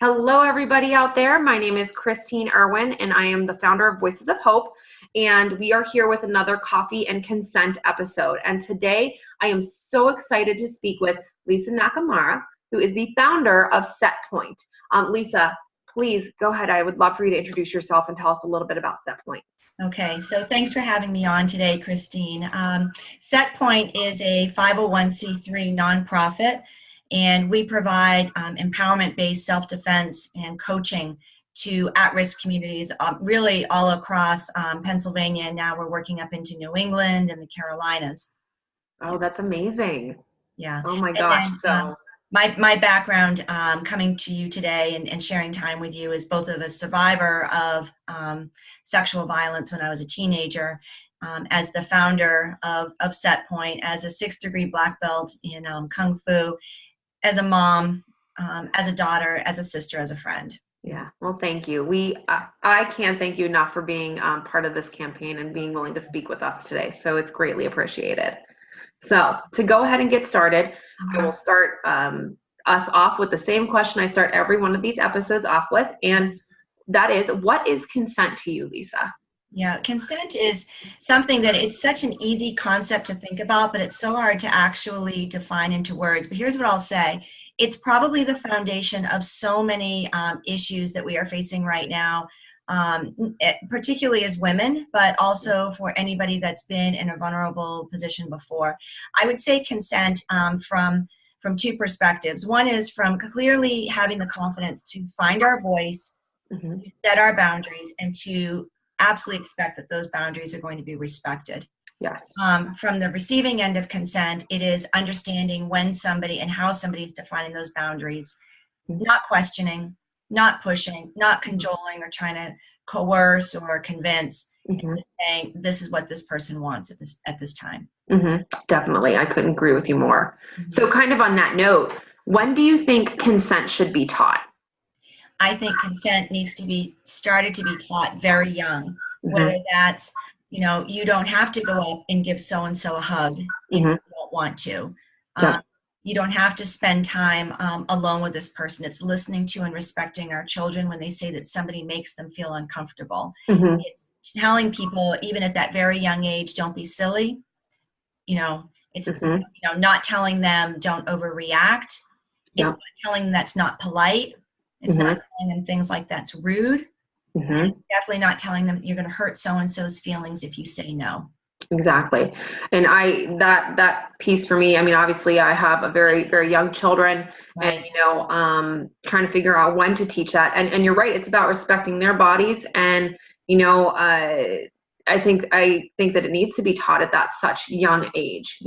Hello, everybody out there. My name is Christine Irwin, and I am the founder of Voices of Hope. And we are here with another Coffee and Consent episode. And today, I am so excited to speak with Lisa Nakamura, who is the founder of Setpoint. Lisa, please go ahead. I would love for you to introduce yourself and tell us a little bit about Setpoint. Okay, so thanks for having me on today, Christine. Setpoint is a 501c3 nonprofit, and we provide empowerment-based self-defense and coaching to at-risk communities really all across Pennsylvania, and now we're working up into New England and the Carolinas. Oh, that's amazing. Yeah. Oh my gosh. My background coming to you today and sharing time with you is both of a survivor of sexual violence when I was a teenager, as the founder of Setpoint, as a 6th-degree black belt in Kung Fu, as a mom, as a daughter, as a sister, as a friend. Yeah, well, thank you. I can't thank you enough for being part of this campaign and being willing to speak with us today. So it's greatly appreciated. So to go ahead and get started, I will start us off with the same question I start every one of these episodes off with, and that is, what is consent to you, Lisa? Yeah, consent is something that it's such an easy concept to think about, but it's so hard to actually define into words. But here's what I'll say. It's probably the foundation of so many issues that we are facing right now, particularly as women, but also for anybody that's been in a vulnerable position before. I would say consent from two perspectives. One is from clearly having the confidence to find our voice, to set our boundaries, and to absolutely expect that those boundaries are going to be respected. Yes. From the receiving end of consent, it is understanding when somebody and how somebody is defining those boundaries, not questioning, not pushing, not cajoling or trying to coerce or convince, and just saying this is what this person wants at this time. Definitely. I couldn't agree with you more. So kind of on that note, when do you think consent should be taught? I think consent needs to be started to be taught very young, whether that's, you don't have to go up and give so-and-so a hug if you don't want to. You don't have to spend time alone with this person. It's listening to and respecting our children when they say that somebody makes them feel uncomfortable. It's telling people, even at that very young age, don't be silly. It's not telling them don't overreact. It's not telling them that's not polite. It's not telling them things like that's rude. Definitely not telling them you're going to hurt so-and-so's feelings if you say no. Exactly. And that piece for me, I mean, obviously I have a very, very young children, and, trying to figure out when to teach that. And you're right. It's about respecting their bodies. And, I think that it needs to be taught at that such young age,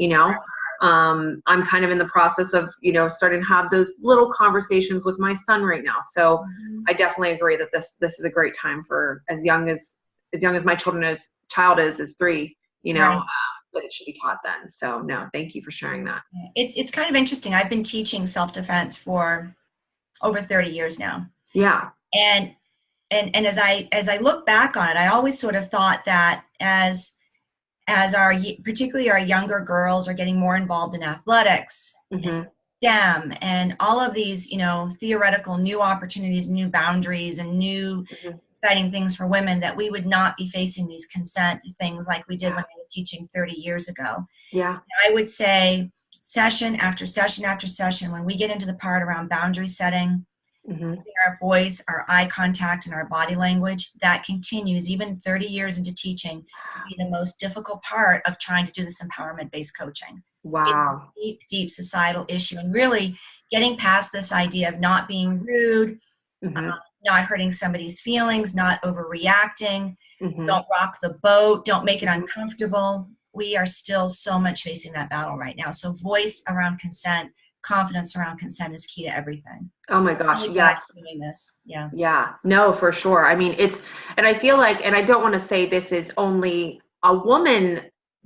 I'm kind of in the process of, starting to have those little conversations with my son right now. So I definitely agree that this is a great time for as young as my child is 3, that it should be taught then. So no, thank you for sharing that. It's kind of interesting. I've been teaching self-defense for over 30 years now. Yeah. And as I look back on it, I always sort of thought that as particularly our younger girls are getting more involved in athletics, and STEM, and all of these, theoretical new opportunities, new boundaries, and new exciting things for women, that we would not be facing these consent things like we did when I was teaching 30 years ago. Yeah. I would say session after session after session, when we get into the part around boundary setting, our voice, our eye contact, and our body language, that continues even 30 years into teaching to be the most difficult part of trying to do this empowerment-based coaching. Wow. It's a deep, deep societal issue, and really getting past this idea of not being rude, not hurting somebody's feelings, not overreacting, don't rock the boat, don't make it uncomfortable. We are still so much facing that battle right now. So voice around consent, confidence around consent is key to everything. Oh my gosh, yes. Doing this. Yeah. Yeah, no, for sure. I mean, and I feel like, and I don't want to say this is only a woman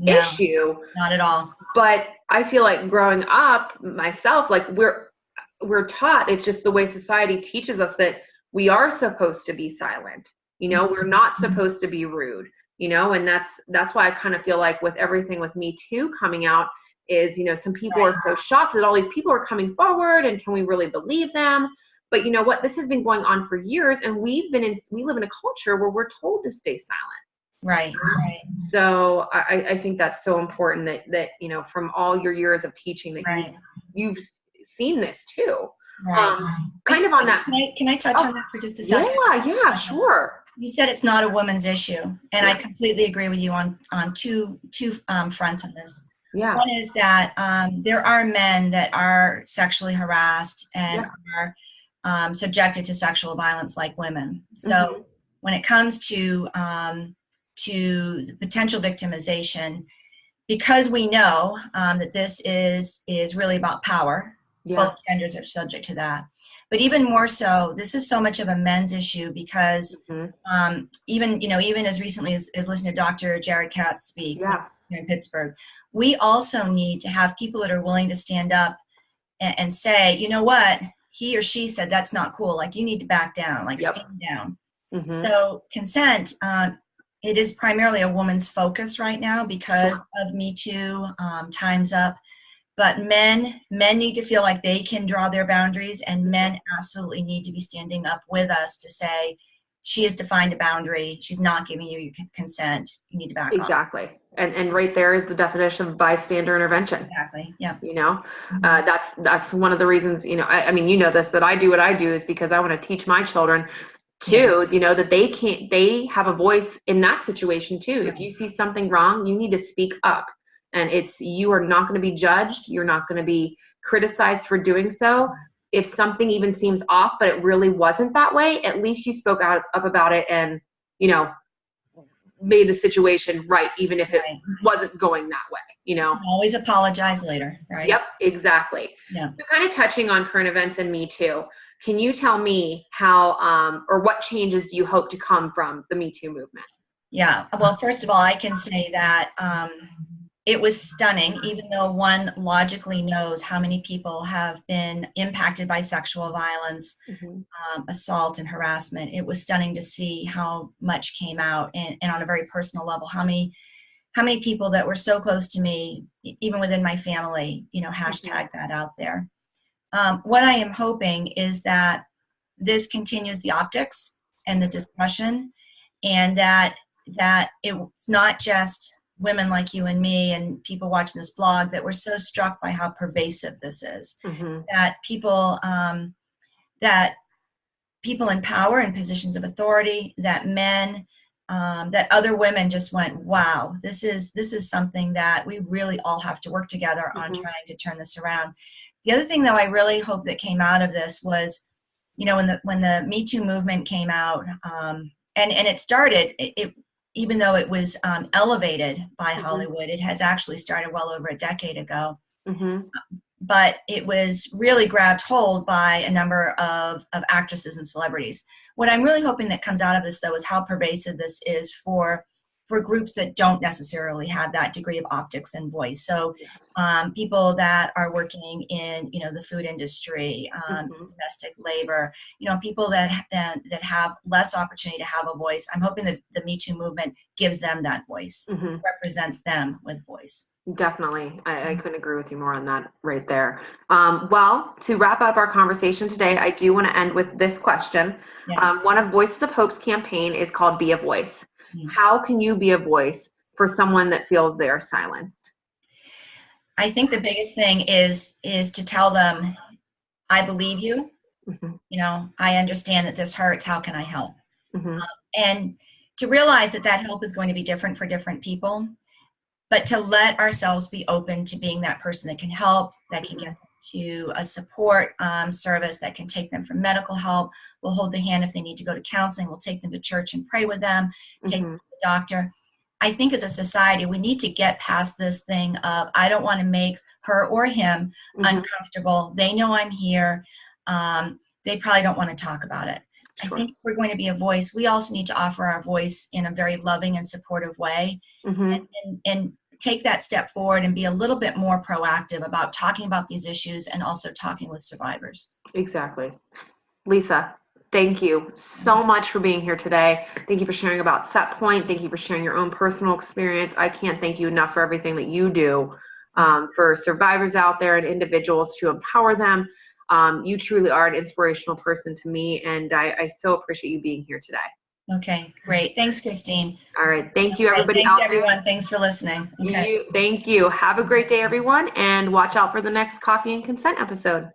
issue. Not at all. But I feel like growing up myself, like we're taught, it's just the way society teaches us that we are supposed to be silent. We're not supposed to be rude, and that's why I kind of feel like with everything with Me Too coming out, is, some people are so shocked that all these people are coming forward, and can we really believe them? But you know what? This has been going on for years, and we live in a culture where we're told to stay silent. Right. So I think that's so important that you know, from all your years of teaching, that you've seen this too. Kind of on that. Can I touch on that for just a second? Yeah, sure. You said it's not a woman's issue, and I completely agree with you on two fronts on this. Yeah. One is that there are men that are sexually harassed and are subjected to sexual violence like women. So when it comes to the potential victimization, because we know that this is really about power, both genders are subject to that. But even more so, this is so much of a men's issue because even as recently as listening to Dr. Jared Katz speak here in Pittsburgh, we also need to have people that are willing to stand up and say, you know what, he or she said that's not cool. Like, you need to back down, like stand down. So consent, it is primarily a woman's focus right now because of Me Too, Time's Up. But men need to feel like they can draw their boundaries, and men absolutely need to be standing up with us to say, she has defined a boundary. She's not giving you your consent. You need to back off. Exactly. And right there is the definition of bystander intervention. Exactly. Yeah. You know, that's one of the reasons, you know, I mean, you know this, that I do what I do is because I want to teach my children too, you know, that they have a voice in that situation too. If you see something wrong, you need to speak up. And you are not going to be judged. You're not going to be criticized for doing so. If something even seems off, but it really wasn't that way, at least you spoke up about it and, you know, made the situation right, even if it wasn't going that way, you know. Always apologize later, right? Yep, exactly. Yeah. So kind of touching on current events and Me Too, can you tell me how or what changes do you hope to come from the Me Too movement? Yeah, well, first of all, I can say that it was stunning, even though one logically knows how many people have been impacted by sexual violence, assault and harassment. It was stunning to see how much came out, and on a very personal level, how many people that were so close to me, even within my family, you know, hashtag that out there. What I am hoping is that this continues the optics and the discussion, and that it's not just women like you and me and people watching this blog that were so struck by how pervasive this is, that people in power and positions of authority, that men, that other women just went, wow, this is something that we really all have to work together on trying to turn this around. The other thing, though, I really hope that came out of this was, you know, when the Me Too movement came out, and it started, even though it was elevated by Hollywood, it has actually started well over a decade ago. But it was really grabbed hold by a number of actresses and celebrities. What I'm really hoping that comes out of this, though, is how pervasive this is for groups that don't necessarily have that degree of optics and voice. So people that are working in, you know, the food industry, domestic labor, you know, people that have less opportunity to have a voice. I'm hoping that the Me Too movement gives them that voice, represents them with voice. Definitely. I couldn't agree with you more on that right there. Well, to wrap up our conversation today, I do want to end with this question. One of Voices of Hope's campaign is called Be a Voice. How can you be a voice for someone that feels they are silenced? I think the biggest thing is to tell them, I believe you. You know, I understand that this hurts. How can I help? And to realize that help is going to be different for different people, but to let ourselves be open to being that person that can help, that can get to a support service, that can take them for medical help. We'll hold their hand if they need to go to counseling. We'll take them to church and pray with them, take them to the doctor. I think as a society, we need to get past this thing of, I don't want to make her or him uncomfortable. They know I'm here. They probably don't want to talk about it. I think if we're going to be a voice, we also need to offer our voice in a very loving and supportive way, and take that step forward and be a little bit more proactive about talking about these issues and also talking with survivors. Exactly. Lisa, thank you so much for being here today. Thank you for sharing about Setpoint. Thank you for sharing your own personal experience. I can't thank you enough for everything that you do for survivors out there and individuals to empower them. You truly are an inspirational person to me, and I so appreciate you being here today. Okay, great. Thanks, Christine. All right. Thank you, everybody Thanks, out everyone. there. Thanks for listening. Okay. Thank you. Have a great day, everyone, and watch out for the next Coffee and Consent episode.